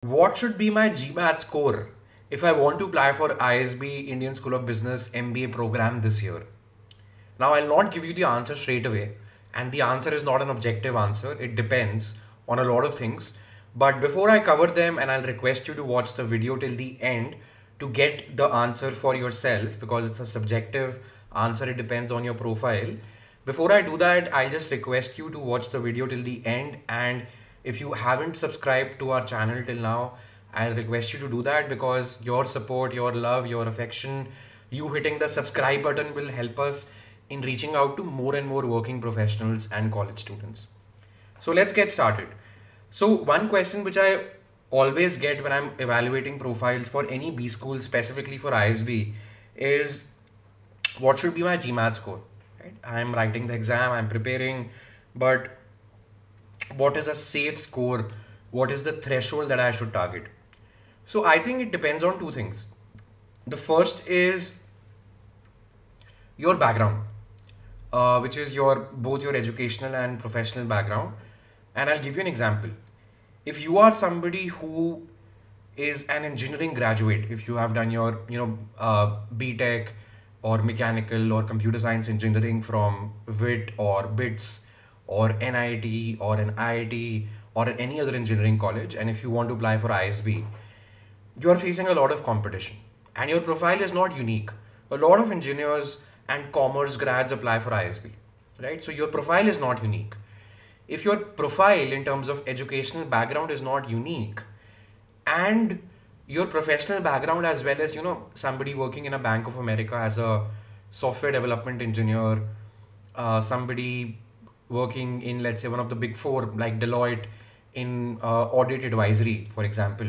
What should be my GMAT score if I want to apply for ISB Indian School of Business MBA program this year? Now, I'll not give you the answer straight away, and the answer is not an objective answer. It depends on a lot of things. But before I cover them, and I'll request you to watch the video till the end to get the answer for yourself because it's a subjective answer, it depends on your profile. Before I do that, I'll just request you to watch the video till the end, and if you haven't subscribed to our channel till now, I'll request you to do that because your support, your love, your affection, you hitting the subscribe button will help us in reaching out to more and more working professionals and college students. So let's get started. So one question which I always get when I'm evaluating profiles for any B school, specifically for ISB, is what should be my GMAT score? Right? I'm writing the exam, I'm preparing, but what is a safe score? What is the threshold that I should target? So I think it depends on two things. The first is your background, which is both your educational and professional background. And I'll give you an example. If you are somebody who is an engineering graduate, if you have done your BTech or mechanical or computer science engineering from WIT or BITS or NIT or an IIT or any other engineering college, and if you want to apply for ISB, you are facing a lot of competition and your profile is not unique. A lot of engineers and commerce grads apply for ISB, right? So your profile is not unique. If your profile in terms of educational background is not unique, and your professional background as well as, somebody working in a Bank of America as a software development engineer, somebody working in, let's say, one of the big four like Deloitte in audit advisory, for example,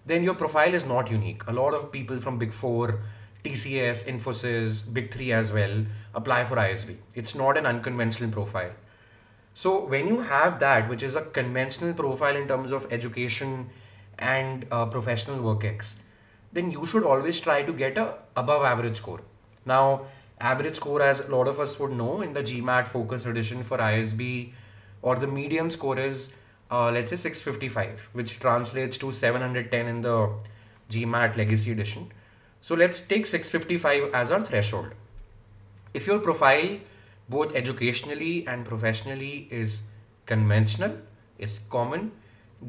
then your profile is not unique. A lot of people from big four, TCS, Infosys, big three as well apply for ISB. It's not an unconventional profile. So when you have that, which is a conventional profile in terms of education and professional work ex, then you should always try to get a above average score. Now, average score, as a lot of us would know, in the GMAT Focus Edition for ISB, or the median score is let's say 655, which translates to 710 in the GMAT Legacy Edition. So let's take 655 as our threshold. If your profile both educationally and professionally is conventional, is common,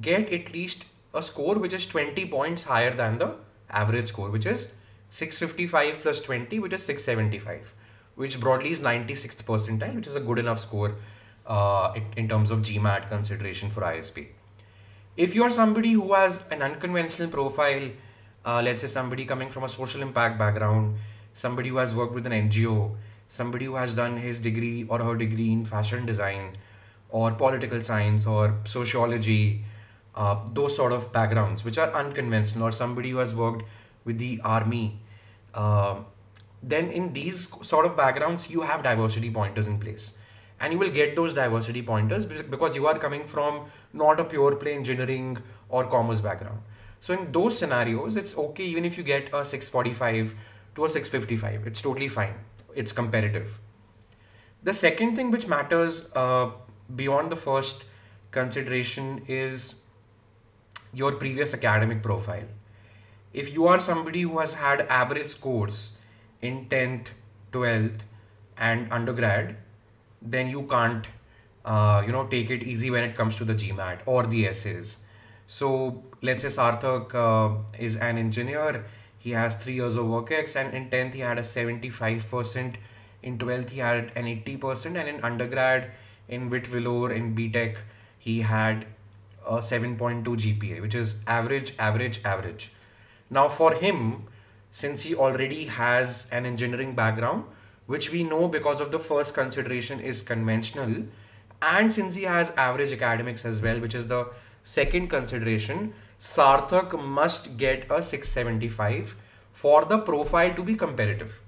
get at least a score which is 20 points higher than the average score, which is 655 plus 20, which is 675, which broadly is 96th percentile, which is a good enough score in terms of GMAT consideration for ISB. If you're somebody who has an unconventional profile, let's say somebody coming from a social impact background, somebody who has worked with an NGO, somebody who has done his degree or her degree in fashion design or political science or sociology, those sort of backgrounds which are unconventional, or somebody who has worked with the army, then in these sort of backgrounds you have diversity pointers in place, and you will get those diversity pointers because you are coming from not a pure play engineering or commerce background. So in those scenarios, it's okay even if you get a 645 to a 655. It's totally fine. It's competitive. The second thing which matters beyond the first consideration is your previous academic profile. If you are somebody who has had average scores in 10th, 12th and undergrad, then you can't take it easy when it comes to the GMAT or the essays. So let's say Sarthak is an engineer. He has 3 years of work ex, and in 10th he had a 75%, in 12th he had an 80%, and in undergrad in Whitwillow in BTech he had a 7.2 GPA, which is average. Now for him, since he already has an engineering background, which we know because of the first consideration is conventional, and since he has average academics as well, which is the second consideration, Sarthak must get a 675 for the profile to be competitive,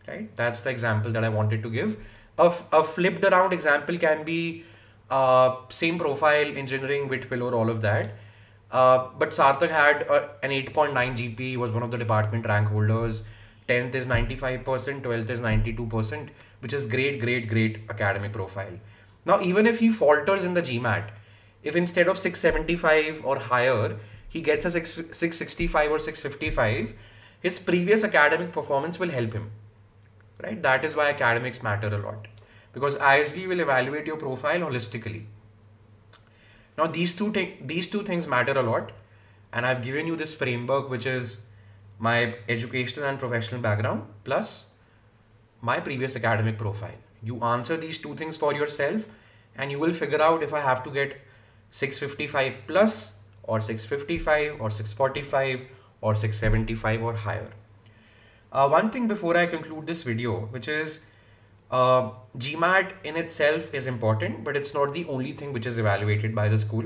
right? That's the example that I wanted to give. A flipped around example can be same profile, engineering, Whitwillow, all of that. But Sarthak had an 8.9 GPA, was one of the department rank holders. 10th is 95%, 12th is 92%, which is great academic profile. Now, even if he falters in the GMAT, if instead of 675 or higher, he gets a 665 or 655, his previous academic performance will help him, right? That is why academics matter a lot, because ISB will evaluate your profile holistically. Now these two things matter a lot, and I've given you this framework, which is my educational and professional background plus my previous academic profile. You answer these two things for yourself and you will figure out if I have to get 655 plus or 655 or 645 or 675 or higher. One thing before I conclude this video, which is GMAT in itself is important, but it's not the only thing which is evaluated by the school.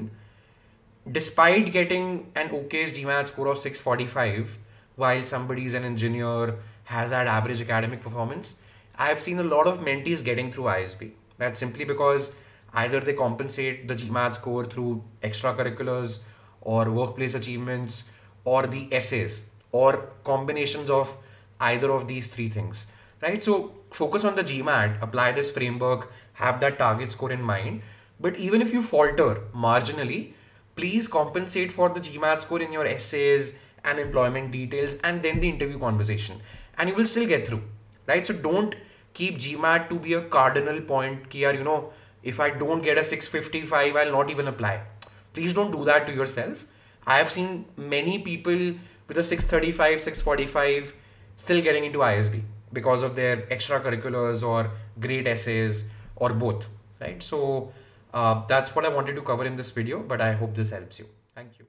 Despite getting an OK's GMAT score of 645, while somebody is an engineer, has had average academic performance, I have seen a lot of mentees getting through ISB. That's simply because either they compensate the GMAT score through extracurriculars or workplace achievements or the essays or combinations of either of these three things, right? So focus on the GMAT, apply this framework, have that target score in mind. But even if you falter marginally, please compensate for the GMAT score in your essays and employment details and then the interview conversation, and you will still get through, right? So don't keep GMAT to be a cardinal point ki yaar, you know, if I don't get a 655, I'll not even apply. Please don't do that to yourself. I have seen many people with a 635, 645 still getting into ISB because of their extracurriculars or great essays or both, right? So that's what I wanted to cover in this video, but I hope this helps you. Thank you.